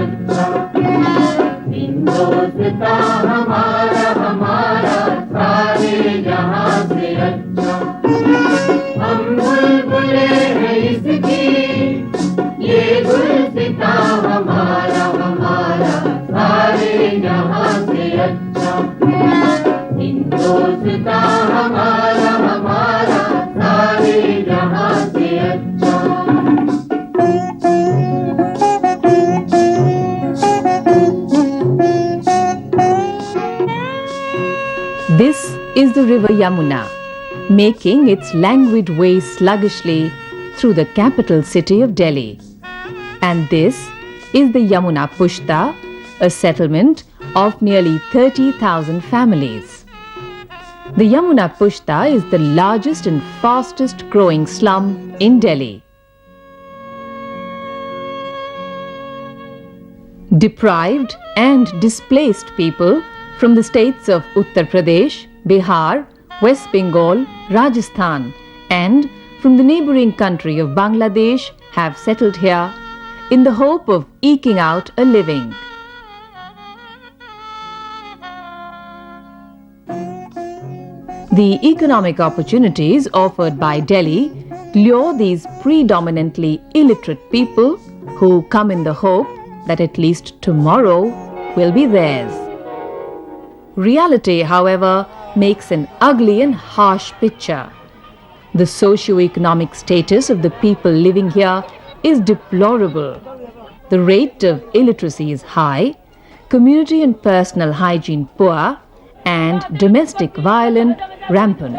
अच्छा, हिंदुस्ता हमारा हमारा सारे जहां से अच्छा। हम बुलबुले हैं इसकी, ये गुलसिता हमारा हमारा सारे जहां से अच्छा। हिंदुस्ता हमारा हमारा सारे जहां से अच्छा। This is the river Yamuna, making its languid way sluggishly through the capital city of Delhi. And this is the Yamuna Pushta, a settlement of nearly 30,000 families. The Yamuna Pushta is the largest and fastest growing slum in Delhi. Deprived and displaced people from the states of Uttar Pradesh, Bihar, West Bengal, Rajasthan and from the neighbouring country of Bangladesh have settled here in the hope of eking out a living. The economic opportunities offered by Delhi lure these predominantly illiterate people who come in the hope that at least tomorrow will be theirs. Reality, however, makes an ugly and harsh picture. The socio-economic status of the people living here is deplorable. The rate of illiteracy is high, community and personal hygiene poor, and domestic violence rampant.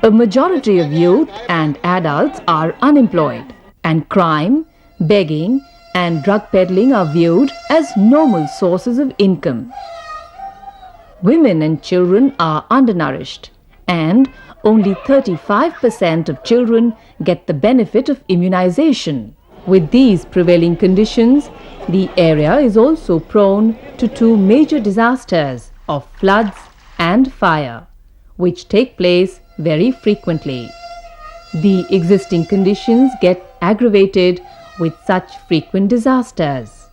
A majority of youth and adults are unemployed, and crime, begging, and drug peddling are viewed as normal sources of income. Women and children are undernourished, and only 35% of children get the benefit of immunization. With these prevailing conditions, the area is also prone to two major disasters of floods and fire, which take place very frequently. The existing conditions get aggravated with such frequent disasters.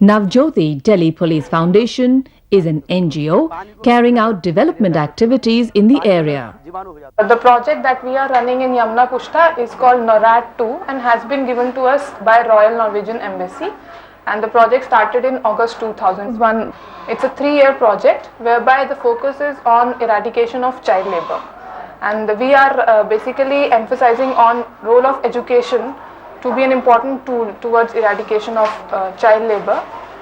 Navjyoti Delhi Police Foundation is an NGO carrying out development activities in the area. The project that we are running in Yamuna Pushta is called NORAD 2 and has been given to us by Royal Norwegian Embassy, and the project started in August 2001. It's a 3-year project whereby the focus is on eradication of child labor, and we are basically emphasizing on role of education to be an important tool towards eradication of child labor,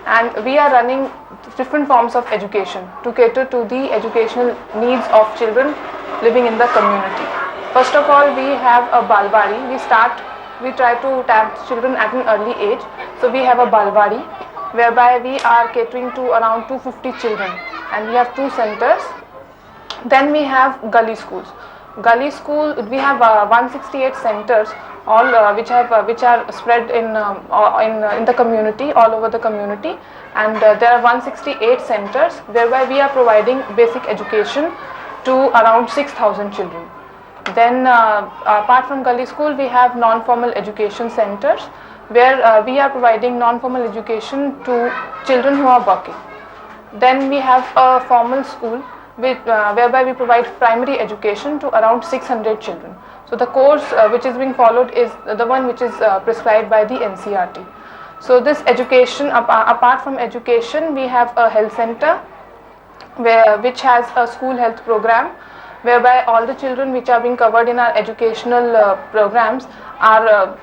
and we are running different forms of education to cater to the educational needs of children living in the community. First of all, we have a balwadi. We try to tap children at an early age. So we have a balwadi whereby we are catering to around 250 children, and we have 2 centers. Then we have gully schools. Gully school, we have 168 centers, all which are spread in the community, all over the community, and there are 168 centers whereby we are providing basic education to around 6,000 children. Then apart from gully school, we have non-formal education centers where we are providing non-formal education to children who are working. Then we have a formal school whereby we provide primary education to around 600 children. So the course which is being followed is the one which is prescribed by the NCERT. So this education, apart from education, we have a health center which has a school health program whereby all the children which are being covered in our educational programs are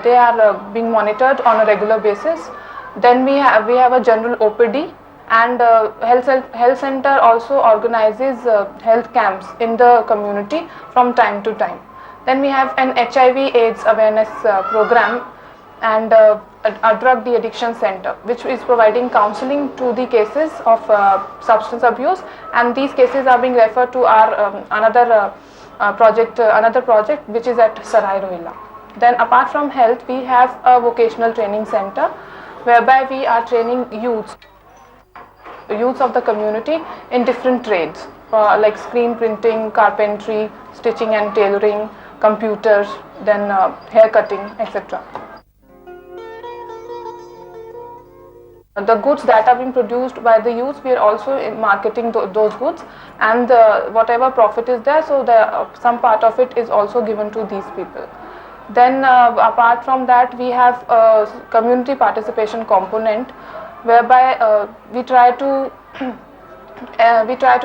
they are being monitored on a regular basis. Then we have a general OPD, and health center also organizes health camps in the community from time to time. Then we have an HIV AIDS awareness program and a drug de-addiction center which is providing counseling to the cases of substance abuse, and these cases are being referred to our another project which is at Sarai Rohilla. Then apart from health, we have a vocational training center whereby we are training youths of the community in different trades like screen printing, carpentry, stitching and tailoring, computers, then hair cutting, etc. The goods that are being produced by the youth, we are also marketing those goods, and whatever profit is there, so some part of it is also given to these people. Then apart from that, we have a community participation component, whereby we try to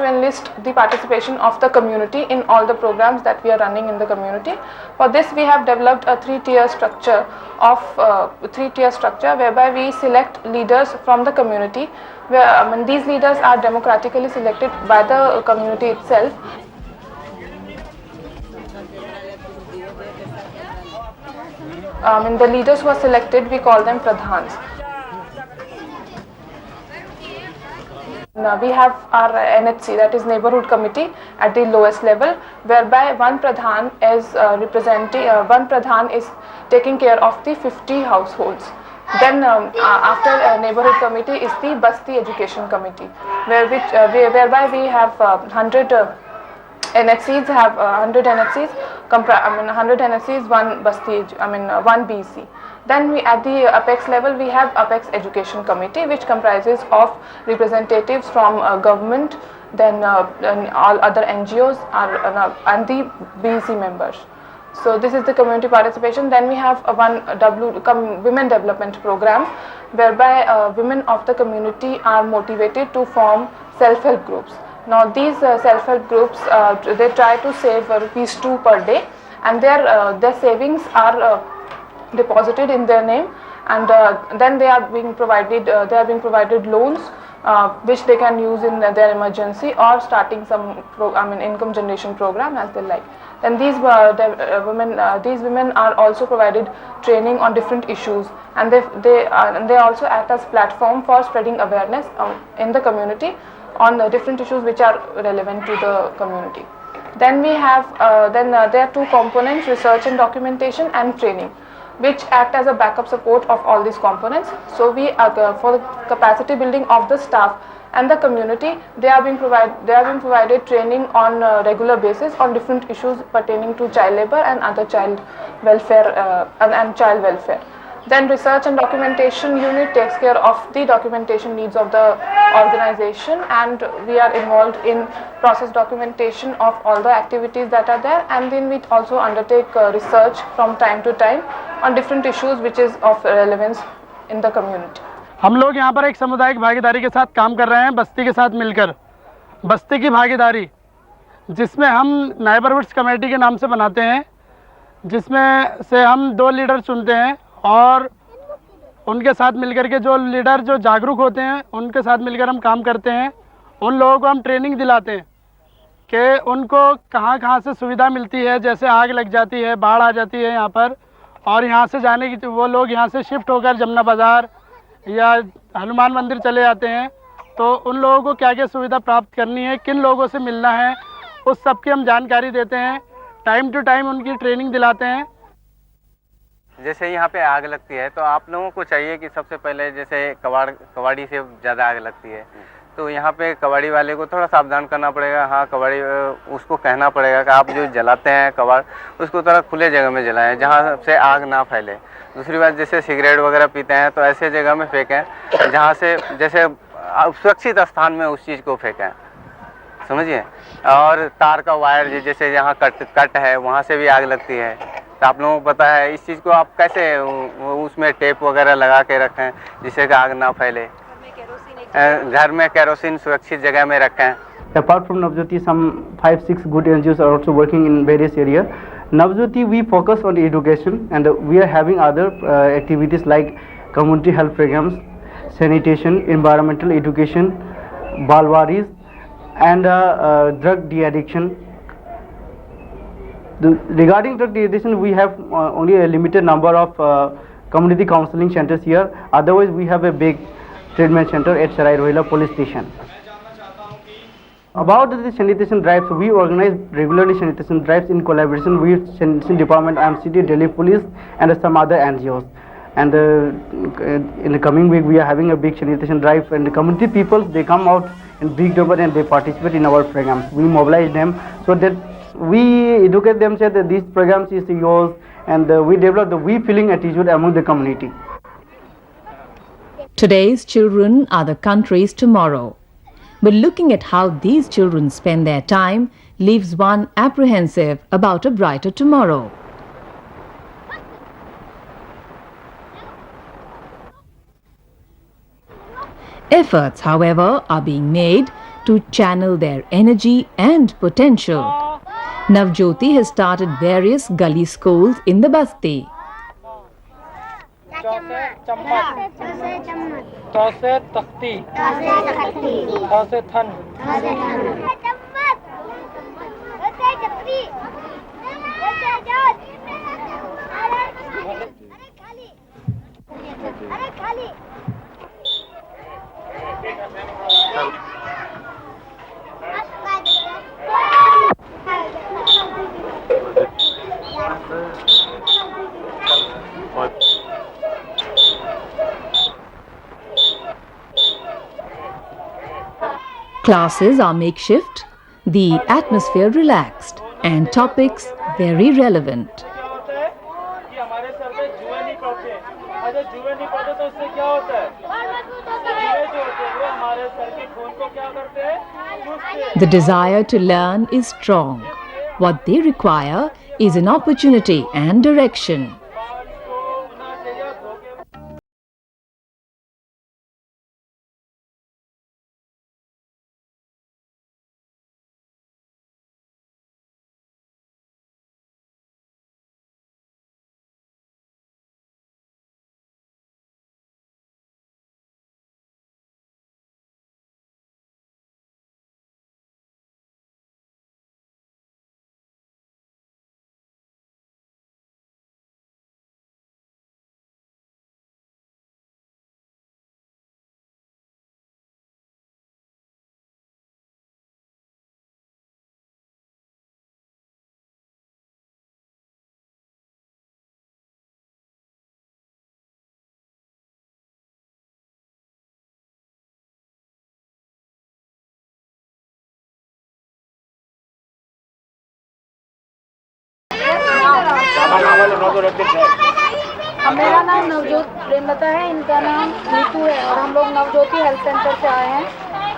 enlist the participation of the community in all the programs that we are running in the community. For this, we have developed a three-tier structure whereby we select leaders from the community, where these leaders are democratically selected by the community itself. The leaders who are selected, we call them pradhans. Now we have our NHC, that is Neighborhood Committee, at the lowest level, whereby one pradhan is taking care of the 50 households. Then after Neighborhood Committee is the Basti Education Committee, whereby we have 100 NHCs, 100 NHCs, one Basti, one BC. Then at the apex level, we have Apex Education Committee, which comprises of representatives from government, then all other NGOs and the BEC members. So this is the community participation. Then we have women development program, whereby women of the community are motivated to form self-help groups. Now these self-help groups, they try to save ₹2 per day, and their savings are deposited in their name, and then they are being provided loans which they can use in their emergency, or starting some income generation program as they like. Then these women are also provided training on different issues, and they also act as platform for spreading awareness in the community on different issues which are relevant to the community. Then we have there are two components: research and documentation, and training, which act as a backup support of all these components. So we for the capacity building of the staff and the community, they are being provided training on regular basis on different issues pertaining to child labor and other child welfare and child welfare. Then research and documentation unit takes care of the documentation needs of the organization, and we are involved in process documentation of all the activities that are there, and then we also undertake research from time to time on different issues which is of relevance in the community. हम लोग यहाँ पर एक सामुदायिक भागीदारी के साथ काम कर रहे हैं, बस्ती के साथ मिलकर। बस्ती की भागीदारी जिसमें हम नेबरहुड्स कमेटी के नाम से बनाते हैं, जिसमें से हम 2 लीडर चुनते हैं, और उनके साथ मिलकर के जो लीडर जो जागरूक होते हैं, उनके साथ मिलकर हम काम करते हैं। उन लोगों को हम ट्रेनिंग दिलाते हैं कि उनको कहाँ से सुविधा मिलती है, जैसे आग लग जाती है, बाढ़ आ जाती है यहाँ पर, और यहाँ से जाने की वो लोग यहाँ से शिफ्ट होकर जमुना बाज़ार या हनुमान मंदिर चले जाते हैं, तो उन लोगों को क्या क्या सुविधा प्राप्त करनी है, किन लोगों से मिलना है, उस सब की हम जानकारी देते हैं। टाइम टू टाइम उनकी ट्रेनिंग दिलाते हैं। जैसे यहाँ पे आग लगती है, तो आप लोगों को चाहिए कि सबसे पहले, जैसे कबाड़ी से ज़्यादा आग लगती है, तो यहाँ पे कबाड़ी वाले को थोड़ा सावधान करना पड़ेगा। हाँ, कबाड़ी उसको कहना पड़ेगा कि आप जो जलाते हैं कबाड़, उसको थोड़ा खुले जगह में जलाएं जहाँ से आग ना फैले। दूसरी बात, जैसे सिगरेट वगैरह पीते हैं तो ऐसे जगह में फेंकें जहाँ से जैसे सुरक्षित स्थान में उस चीज़ को फेंकें, समझिए। और तार का वायर जैसे जहाँ कट है, वहाँ से भी आग लगती है, तो आप लोगों को पता है। इस चीज़ को आप कैसे उसमें टेप वगैरह लगा के रखें जिससे कि आग ना फैले। घर में केरोसिन सुरक्षित जगह में रखें। Apart from Navjyoti, some 5-6 good NGOs are also working in various areas. Navjyoti, we focus on education, and we are having other activities like community health programs, sanitation, environmental education, balwaris, and drug de-addiction. Regarding drug de-addiction, we have only a limited number of community counseling centers here. Otherwise, we have a big treatment center at Sarai Rohila police station. About the sanitation drives, we organize regularly sanitation drives in collaboration with Sanitation Department, IMCD, Delhi Police, and some other NGOs. And in the coming week, we are having a big sanitation drive, and the community people, they come out in big number and they participate in our programs. We mobilize them so that we educate them, say that these programs is yours, and we develop the we feeling attitude among the community. Today's children are the country's tomorrow. But looking at how these children spend their time leaves one apprehensive about a brighter tomorrow. Efforts, however, are being made to channel their energy and potential. Navjyoti has started various gully schools in the Basti. Classes are makeshift, the atmosphere relaxed, and topics very relevant. The desire to learn is strong. What they require is an opportunity and direction. मेरा नाम नवजोत प्रेमलता है, इनका नाम नीतू है और हम लोग Navjyoti health centre से आए हैं।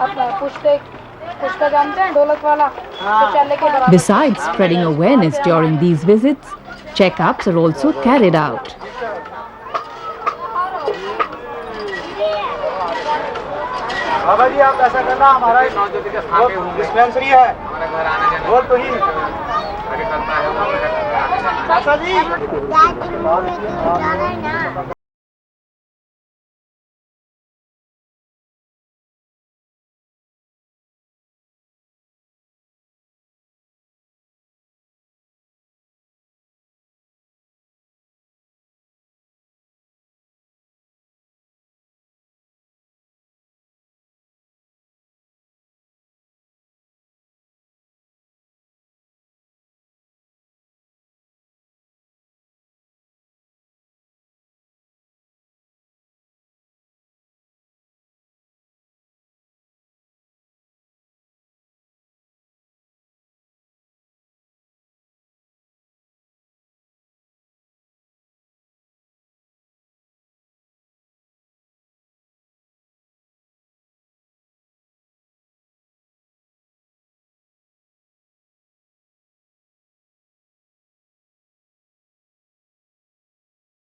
अपना पुष्टा जानते हैं, ढोलक वाला शौचालय के बराबर। Besides spreading awareness during these visits, checkups are also carried out. बाबा जी आप ऐसा करना, हमारा डिस्पेंसरी है, बोल तो ही चाचा जी।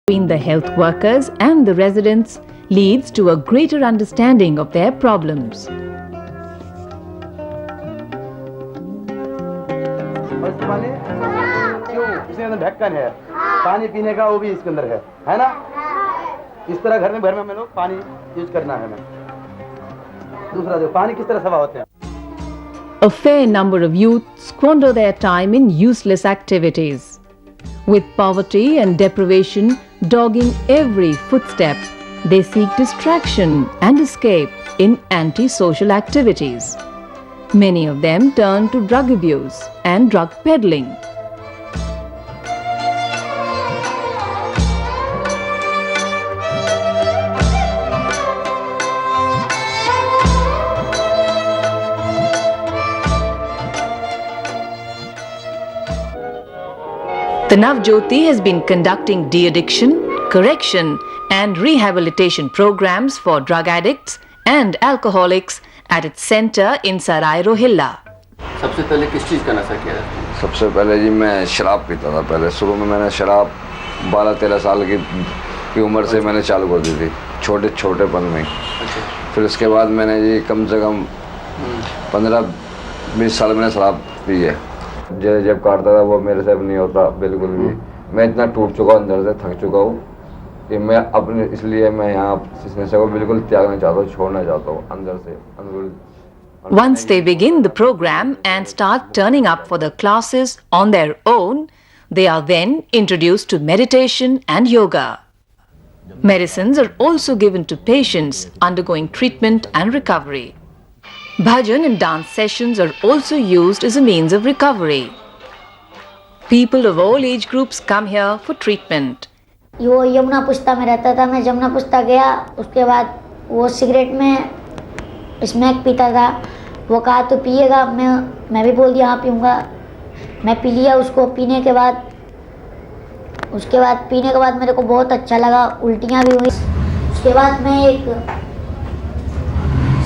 Between the health workers and the residents leads to a greater understanding of their problems. क्यों? इसके अंदर ढक्कन है, पानी पीने का वो भी इसके अंदर है ना? इस तरह घर में हमें लोग पानी यूज करना है हमें। दूसरा जो पानी किस तरह सफा होते हैं। A fair number of youth squander their time in useless activities. With poverty and deprivation dogging every footstep, they seek distraction and escape in anti-social activities. Many of them turn to drug abuse and drug peddling. The Navjyoti has been conducting de-addiction, correction and rehabilitation programs for drug addicts and alcoholics at its center in Sarai Rohilla. सबसे पहले किस चीज़ का नशा किया था? सबसे पहले जी मैं शराब पीता था। पहले शुरू में मैंने शराब 12-13 साल की उम्र से मैंने चालू कर दी थी, छोटेपन में। अच्छा। फिर उसके बाद मैंने जी कम से कम 15-20 साल मैंने शराब पी है। जब काटता था वो मेरे से अब नहीं होता बिल्कुल भी। मैं इतना टूट चुका हूँ, अंदर से थक चुका हूँ कि मैं अपने इसलिए मैं यहाँ इस नशे को बिल्कुल त्यागना चाहता हूँ, छोड़ना चाहता हूँ अंदर से। Once they begin the program and start turning up for the classes on their own, they are then introduced to meditation and yoga. Medicines are also given to patients undergoing treatment and recovery. Bhajan and dance sessions are also used as a means of recovery. People of all age groups come here for treatment. वो यमुना पुस्ता में रहता था, मैं यमुना पुस्ता गया, उसके बाद वो सिगरेट में स्मैक पीता था। वो कहा तो पिएगा, मैं भी बोल दिया हाँ पीऊँगा। मैं पी लिया उसको। पीने के बाद मेरे को बहुत अच्छा लगा, उल्टियाँ भी हुई। उसके बाद मैं एक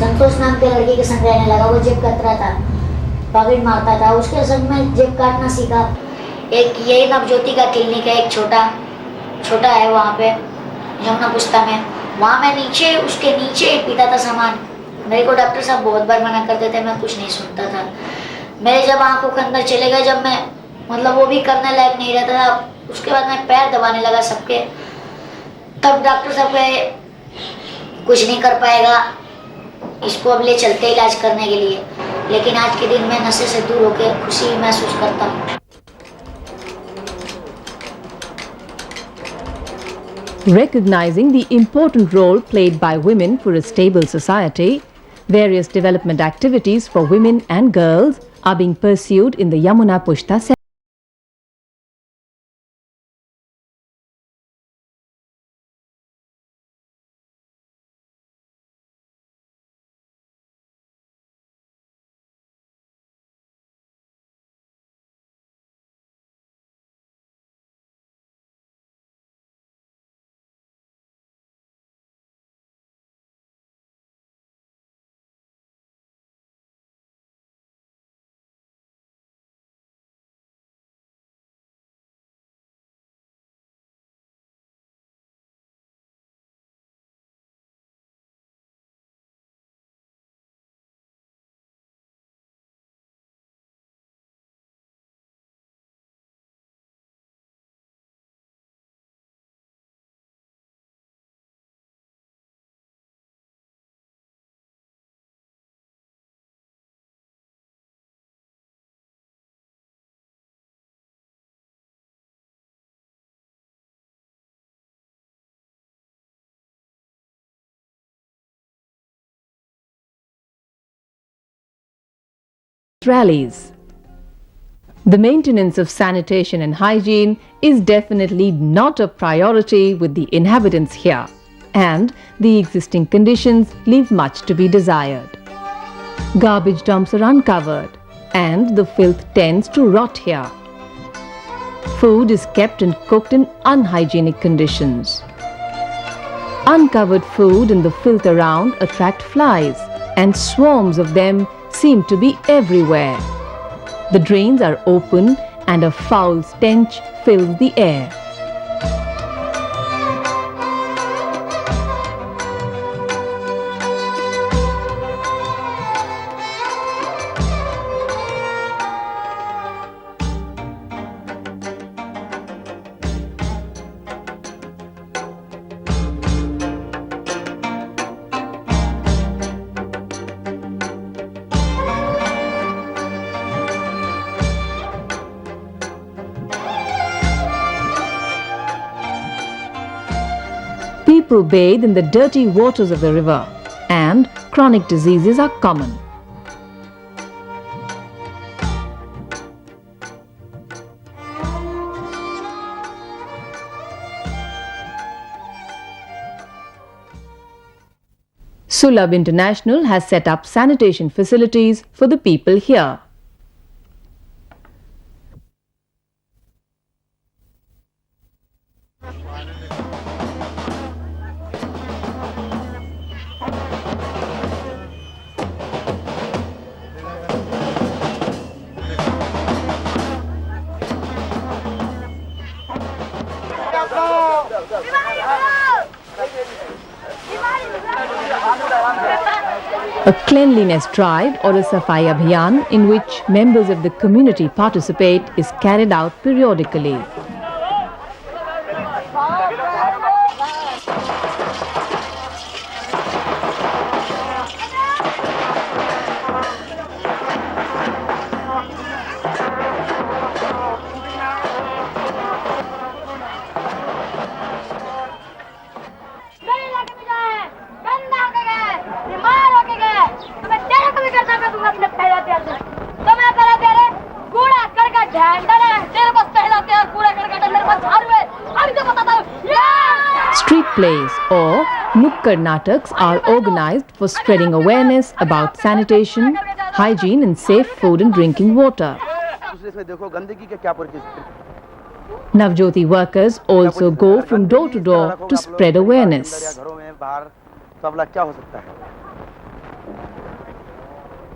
संतोष नाम के लड़के के संग रहने लगा। वो जेब कतरा था, पॉकेट मारता था, उसके संग मैं जेब काटना सीखा। एक ये नवज्योति का क्लिनिक है, एक छोटा है वहाँ पे यमुना पुस्ता में। वहाँ मैं उसके नीचे पीता था सामान। मेरे को डॉक्टर साहब बहुत बार मना करते थे, मैं कुछ नहीं सुनता था। मेरे जब आंखों के अंदर चले गए, जब मैं मतलब वो भी करने लायक नहीं रहता था, उसके बाद मैं पैर दबाने लगा सबके। तब डॉक्टर साहब कहे कुछ नहीं कर पाएगा, इसको अब ले चलते इलाज करने के लिए। लेकिन आज के दिन मैं नशे से दूर होकर खुशी महसूस करता हूँ। Recognizing the important role played by women for a stable society, various development activities for women and girls are being pursued in the Yamuna Pushta Center. Rallies. The maintenance of sanitation and hygiene is definitely not a priority with the inhabitants here, and the existing conditions leave much to be desired. Garbage dumps are uncovered and the filth tends to rot here. Food is kept and cooked in unhygienic conditions. Uncovered food and the filth around attract flies, and swarms of them seem to be everywhere. The drains are open and a foul stench fills the air. People bathe in the dirty waters of the river, and chronic diseases are common. Sulabh International has set up sanitation facilities for the people here. A cleanliness drive or a Safai Abhiyan in which members of the community participate is carried out periodically. Street plays or Nukkad Nataks are organized for spreading awareness about sanitation, hygiene and safe food and drinking water. Navjyoti workers also go from door to door to spread awareness.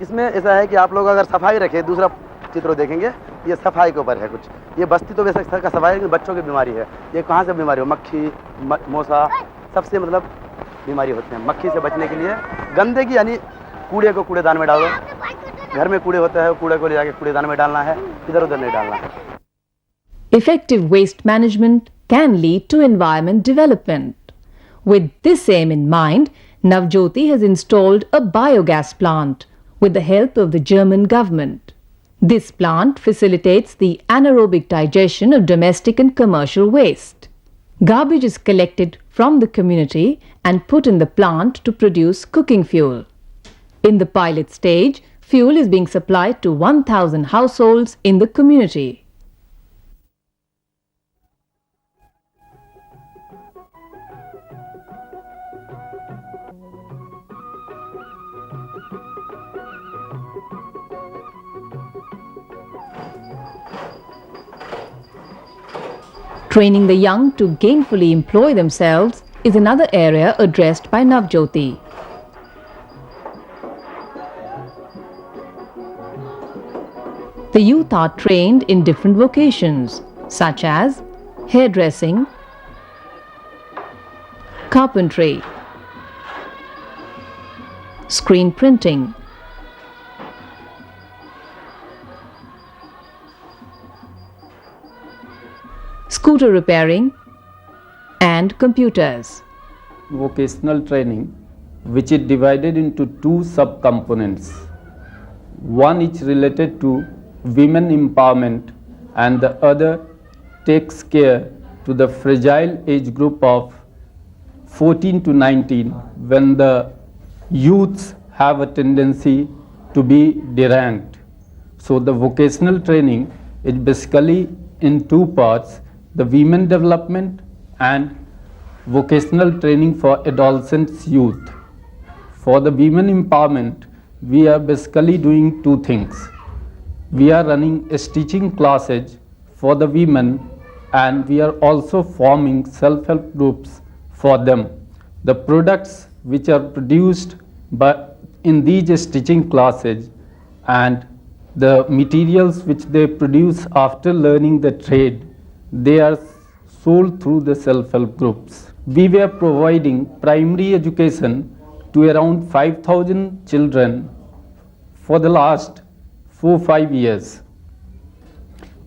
इसमें ऐसा है कि आप लोग अगर सफाई रखें, दूसरा चित्र देखेंगे, ये सफाई के ऊपर है कुछ। ये बस्ती तो वैसे का सफाई है कि बच्चों की बीमारी है। ये कहाँ से बीमारी हो? मक्खी, मौसा, सबसे मतलब बीमारी होते हैं। मक्खी से बचने के लिए गंदगी यानी कूड़े को कूड़ेदान में डालो। घर में कूड़े होते हैं, कूड़े को ले जाके कूड़ेदान में डालना है, इधर उधर नहीं डालना है। Effective waste management can lead to environment development. With this aim in mind, Navjyoti has installed a biogas plant with the help of the German government. This plant facilitates the anaerobic digestion of domestic and commercial waste. Garbage is collected from the community and put in the plant to produce cooking fuel. In the pilot stage, fuel is being supplied to 1,000 households in the community. Training the young to gainfully employ themselves is another area addressed by Navjyoti. The youth are trained in different vocations such as hairdressing, carpentry, screen printing, scooter repairing and computers. Vocational training, which is divided into two sub-components. One is related to women empowerment and the other takes care to the fragile age group of 14 to 19 when the youths have a tendency to be deranged. So the vocational training is basically in two parts: the women development and vocational training for adolescents youth. For the women empowerment, we are basically doing two things. We are running stitching classes for the women and we are also forming self-help groups for them. The products which are produced in these stitching classes and the materials which they produce after learning the trade, they are sold through the self-help groups. We were providing primary education to around 5,000 children for the last 4-5 years.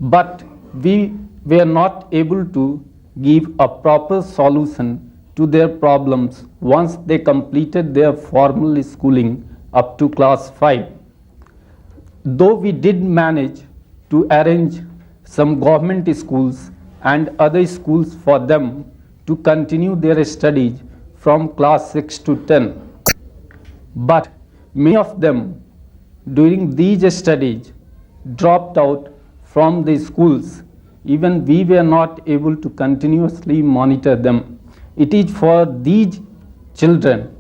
But we were not able to give a proper solution to their problems once they completed their formal schooling up to class 5. Though we did manage to arrange some government schools and other schools for them to continue their studies from class 6 to 10. But many of them during these studies dropped out from the schools. Even we were not able to continuously monitor them. It is for these children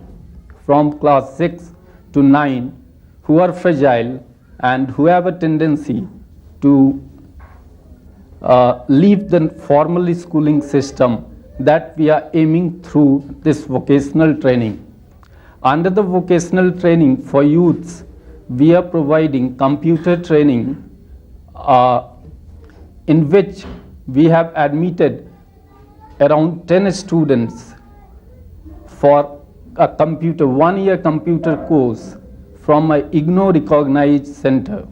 from class 6 to 9 who are fragile and who have a tendency to leave the formal schooling system that we are aiming through this vocational training. Under the vocational training for youths, we are providing computer training in which we have admitted around 10 students for a 1-year computer course from a IGNOU recognized center.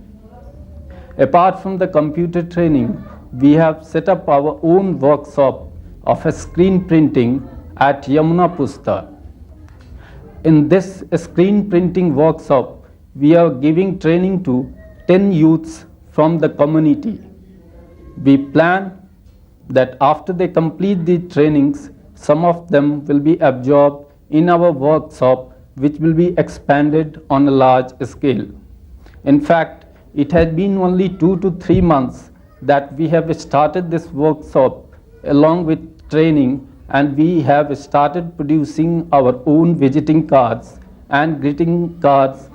Apart from the computer training, we have set up our own workshop of screen printing at Yamuna Pusta. In this screen printing workshop, we are giving training to 10 youths from the community. We plan that after they complete the trainings, some of them will be absorbed in our workshop, which will be expanded on a large scale. In fact, it has been only 2 to 3 months that we have started this workshop along with training, and we have started producing our own visiting cards and greeting cards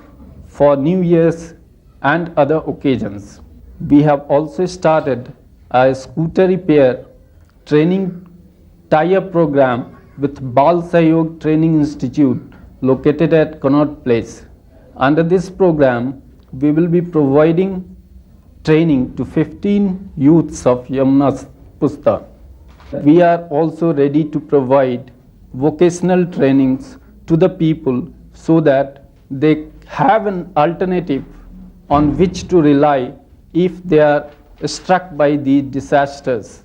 for New Year's and other occasions. We have also started a scooter repair training tie-up program with Bal Sahyog Training Institute located at Connaught Place. Under this program, we will be providing training to 15 youths of Yamuna Pusta. We are also ready to provide vocational trainings to the people so that they have an alternative on which to rely if they are struck by the disasters.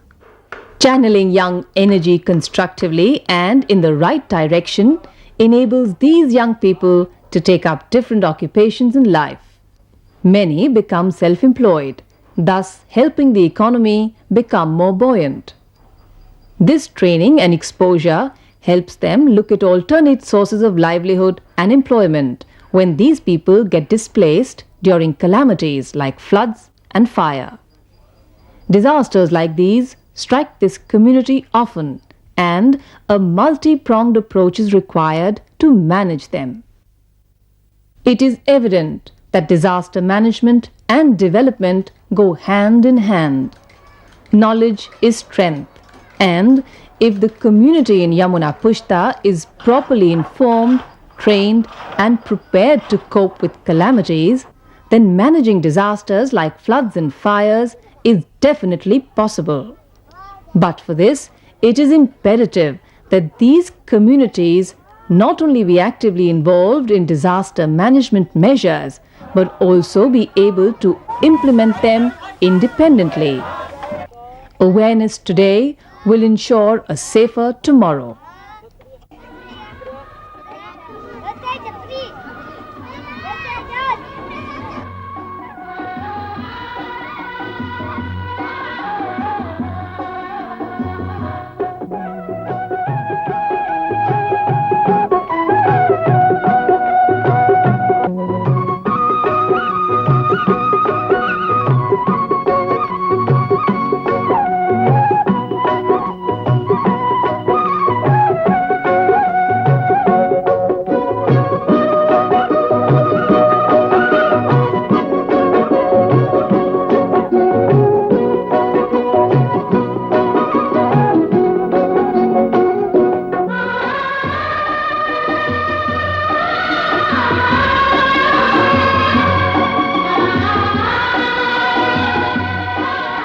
Channeling young energy constructively and in the right direction enables these young people to take up different occupations in life. Many become self-employed, thus helping the economy become more buoyant. This training and exposure helps them look at alternate sources of livelihood and employment when these people get displaced during calamities like floods and fire. Disasters like these strike this community often, and a multi-pronged approach is required to manage them. It is evident that disaster management and development go hand in hand. Knowledge is strength, and if the community in Yamuna Pusta is properly informed, trained and prepared to cope with calamities, then managing disasters like floods and fires is definitely possible. But for this, it is imperative that these communities not only be actively involved in disaster management measures, but also be able to implement them independently. Awareness today will ensure a safer tomorrow.